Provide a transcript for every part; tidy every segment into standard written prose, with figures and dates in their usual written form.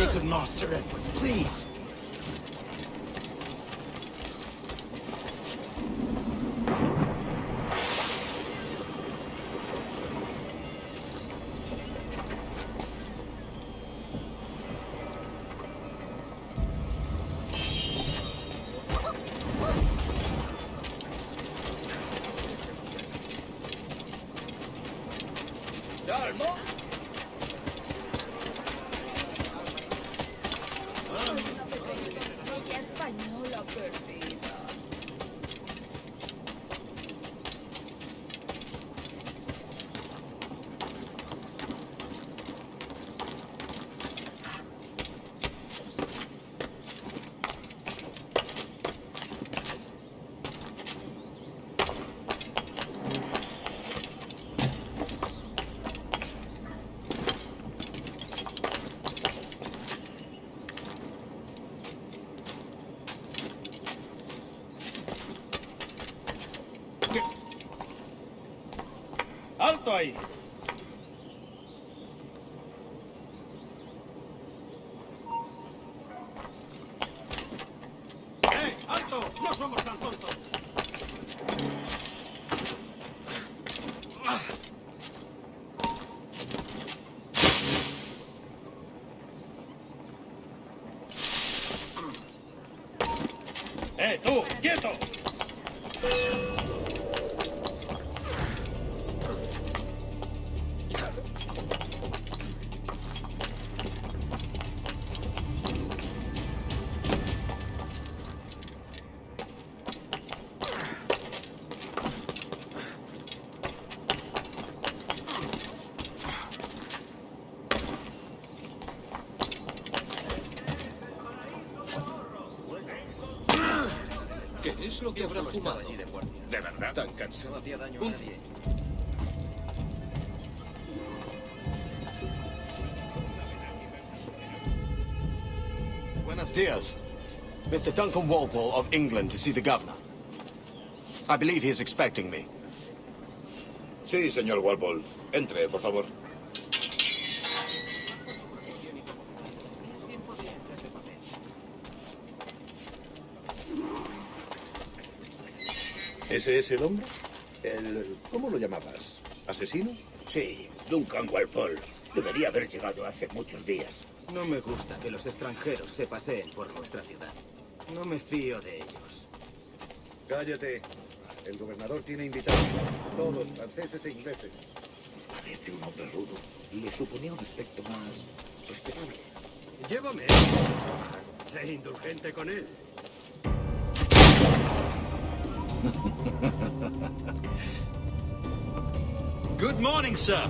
very good, Master Edward. Please. ¡Alto ahí! ¡Alto! ¡No somos tan tontos! ¡Tú! ¡Quieto! ¿Qué es lo que habrá fumado allí de guardia? ¿De verdad? Tan cansado. No hacía daño a nadie. Buenos dias. Mr. Duncan Walpole of England to see the governor. I believe he is expecting me. Sí, señor Walpole. Entre, por favor. ¿Ese es el hombre? ¿Cómo lo llamabas? ¿Asesino? Sí, Duncan Walpole. Debería haber llegado hace muchos días. No me gusta que los extranjeros se paseen por nuestra ciudad. No me fío de ellos. Cállate. El gobernador tiene invitados. Todos franceses e ingleses. Parece un hombre rudo. Le suponía un aspecto más respetable. Llévame. Sé indulgente con él. Good morning, sir.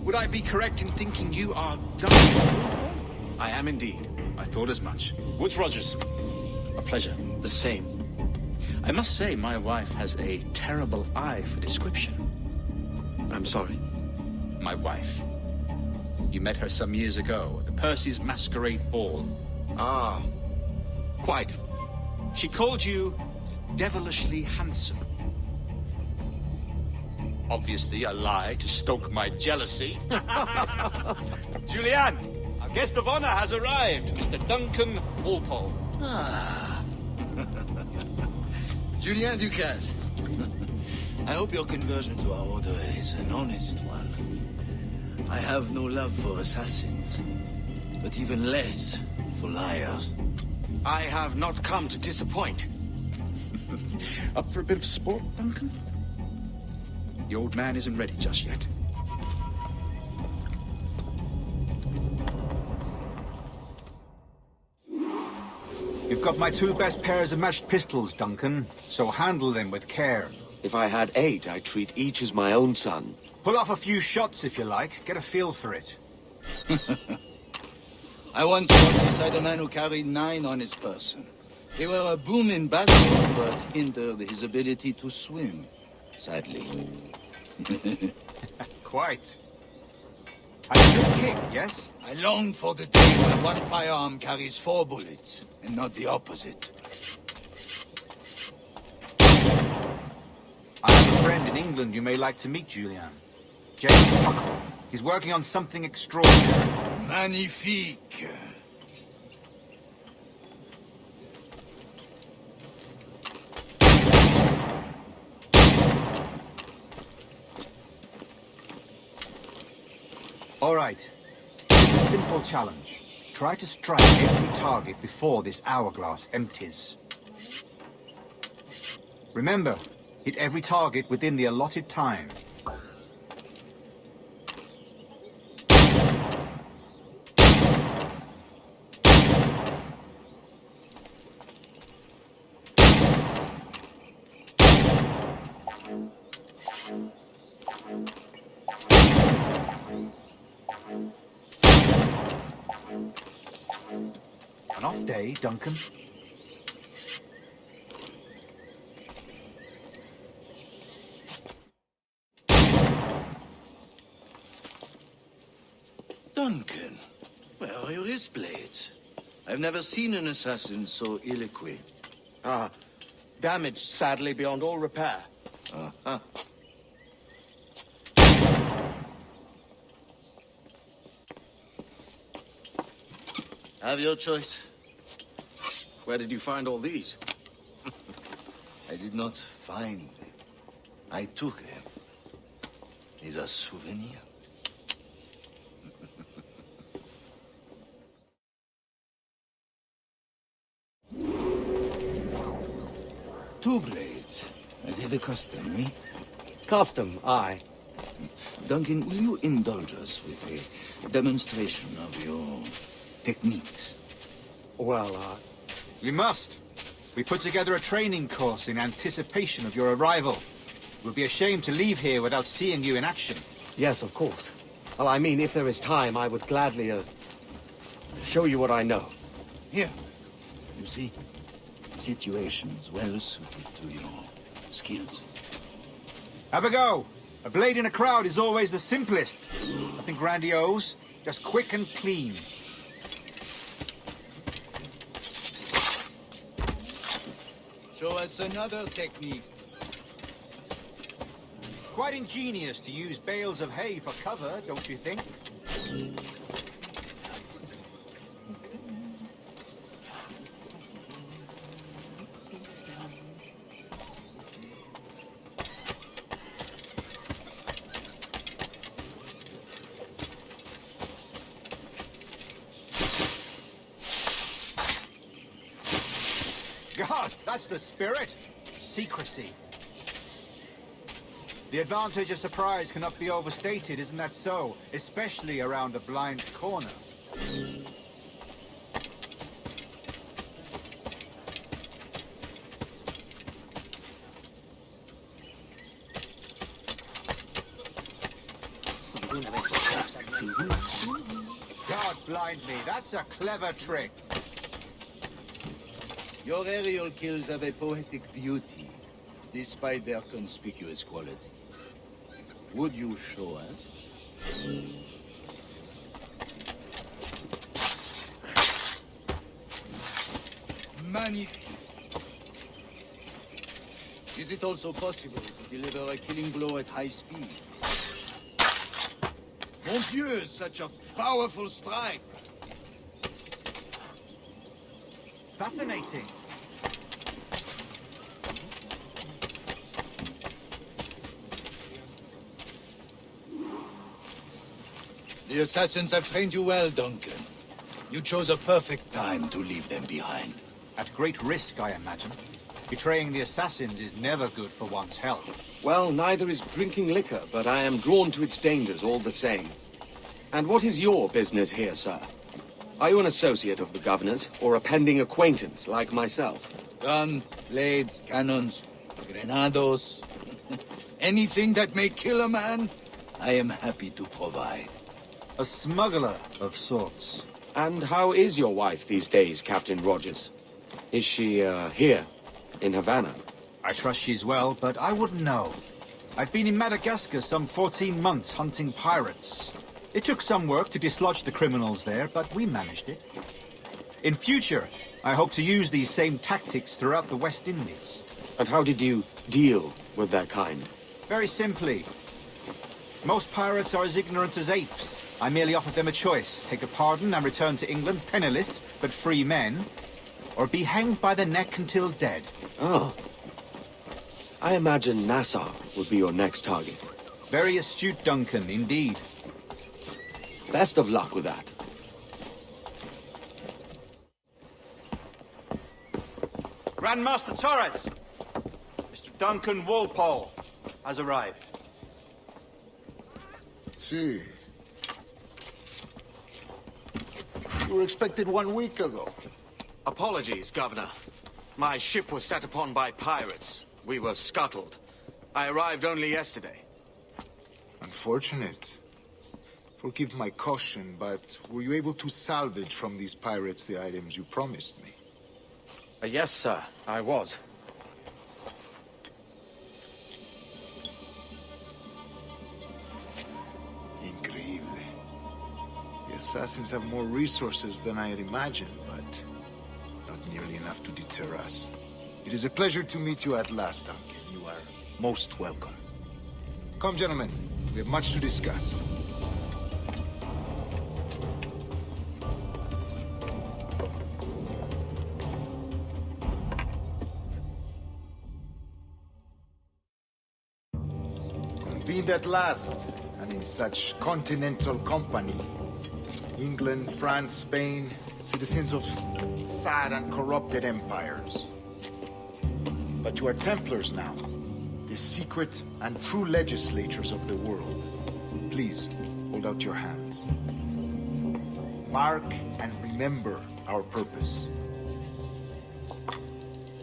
Would I be correct in thinking you are Duncan? I am indeed. I thought as much. Woods Rogers. A pleasure. The same. I must say, my wife has a terrible eye for description. I'm sorry. My wife. You met her some years ago at the Percy's Masquerade Ball. Ah, quite. She called you devilishly handsome. Obviously a lie to stoke my jealousy. Julianne, our guest of honor has arrived, Mr. Duncan Walpole. Ah. Julien Ducasse. I hope your conversion to our order is an honest one. I have no love for assassins, but even less for liars. I have not come to disappoint. Up for a bit of sport, Duncan? The old man isn't ready just yet. You've got my 2 best pairs of matched pistols, Duncan, so handle them with care. If I had 8, I'd treat each as my own son. Pull off a few shots if you like. Get a feel for it. I once fought beside a man who carried 9 on his person. They were a boom in battle, but hindered his ability to swim, sadly. Quite. A good kick, yes? I long for the day when one firearm carries 4 bullets, and not the opposite. I have a friend in England you may like to meet, Julian. James Puckle. He's working on something extraordinary. Magnifique. All right. It's a simple challenge. Try to strike every target before this hourglass empties. Remember, hit every target within the allotted time. An off day, Duncan. Duncan, where are your wrist blades? I've never seen an assassin so ill-equipped. Ah, damaged sadly beyond all repair. Uh-huh. Have your choice. Where did you find all these? I did not find them. I took them. These are souvenirs. Two blades, as is the custom, eh? Custom, aye. Duncan, will you indulge us with a demonstration of your techniques? Well, We must. We put together a training course in anticipation of your arrival. It would be a shame to leave here without seeing you in action. yes, of course. Well, I mean, if there is time, I would gladly, show you what I know. Here, you see, situations well suited to your skills. Have a go. A blade in a crowd is always the simplest. Nothing grandiose, just quick and clean. Show us another technique. Quite ingenious to use bales of hay for cover, don't you think? God, that's the spirit. Secrecy. The advantage of surprise cannot be overstated, isn't that so? Especially around a blind corner. God blind me, that's a clever trick. Your aerial kills have a poetic beauty, despite their conspicuous quality. Would you show us? Magnifique. Is it also possible to deliver a killing blow at high speed? Mon Dieu, such a powerful strike! Fascinating. The assassins have trained you well, Duncan. You chose a perfect time to leave them behind. At great risk, I imagine. Betraying the assassins is never good for one's health. Well, neither is drinking liquor, but I am drawn to its dangers all the same. And what is your business here, sir? Are you an associate of the governor's, or a pending acquaintance like myself? Guns, blades, cannons, grenados. Anything that may kill a man, I am happy to provide. A smuggler of sorts. And how is your wife these days, Captain Rogers? Is she, here, in Havana? I trust she's well, but I wouldn't know. I've been in Madagascar some 14 months hunting pirates. It took some work to dislodge the criminals there, but we managed it. In future, I hope to use these same tactics throughout the West Indies. And how did you deal with their kind? Very simply. Most pirates are as ignorant as apes. I merely offered them a choice. Take a pardon and return to England penniless, but free men. Or be hanged by the neck until dead. Oh. I imagine Nassau would be your next target. Very astute, Duncan, indeed. Best of luck with that. Grandmaster Torres! Mr. Duncan Walpole has arrived. See. You were expected 1 week ago. Apologies, Governor. My ship was set upon by pirates. We were scuttled. I arrived only yesterday. Unfortunate. Forgive my caution, but were you able to salvage from these pirates the items you promised me? Yes, sir, I was. Increíble. The assassins have more resources than I had imagined, but not nearly enough to deter us. It is a pleasure to meet you at last, Duncan. You are most welcome. Come, gentlemen. We have much to discuss. Convened at last, and in such continental company. England, France, Spain, citizens of sad and corrupted empires. But you are Templars now, the secret and true legislators of the world. Please, hold out your hands. Mark and remember our purpose.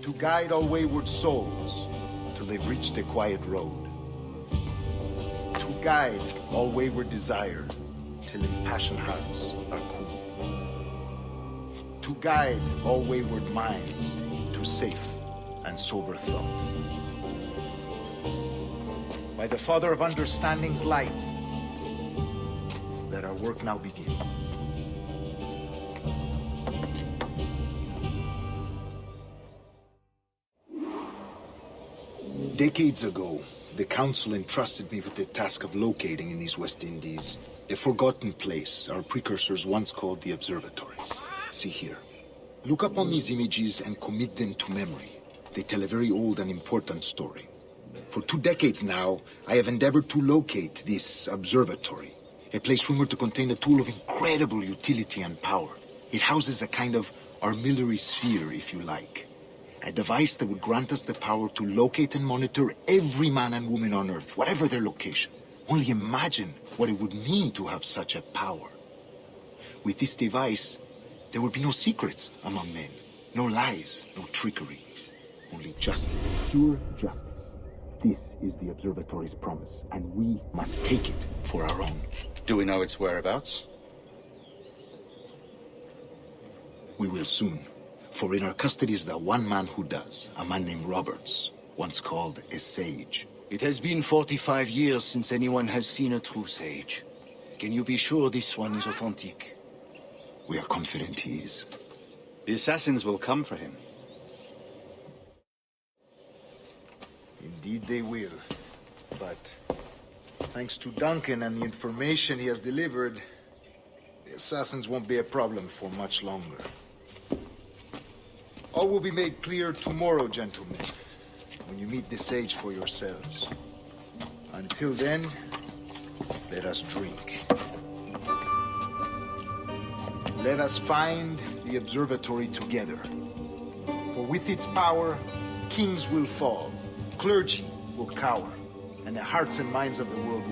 To guide all wayward souls till they've reached a quiet road. To guide all wayward desire till impassioned hearts are cool. To guide all wayward minds to safe and sober thought. By the Father of Understanding's light, let our work now begin. Decades ago, the Council entrusted me with the task of locating in these West Indies a forgotten place our precursors once called the Observatory. See here. Look up on these images and commit them to memory. They tell a very old and important story. For 2 decades now, I have endeavored to locate this observatory, a place rumored to contain a tool of incredible utility and power. It houses a kind of armillary sphere, if you like. A device that would grant us the power to locate and monitor every man and woman on Earth, whatever their location. Only imagine what it would mean to have such a power. With this device, there would be no secrets among men, no lies, no trickery, only justice. Pure justice. This is the observatory's promise, and we must take it for our own. Do we know its whereabouts? We will soon. For in our custody is the one man who does, a man named Roberts, once called a sage. It has been 45 years since anyone has seen a true sage. Can you be sure this one is authentic? We are confident he is. The assassins will come for him. Indeed they will. But thanks to Duncan and the information he has delivered, the assassins won't be a problem for much longer. All will be made clear tomorrow, gentlemen, when you meet the sage for yourselves. Until then, let us drink. Let us find the observatory together. For with its power, kings will fall, clergy will cower, and the hearts and minds of the world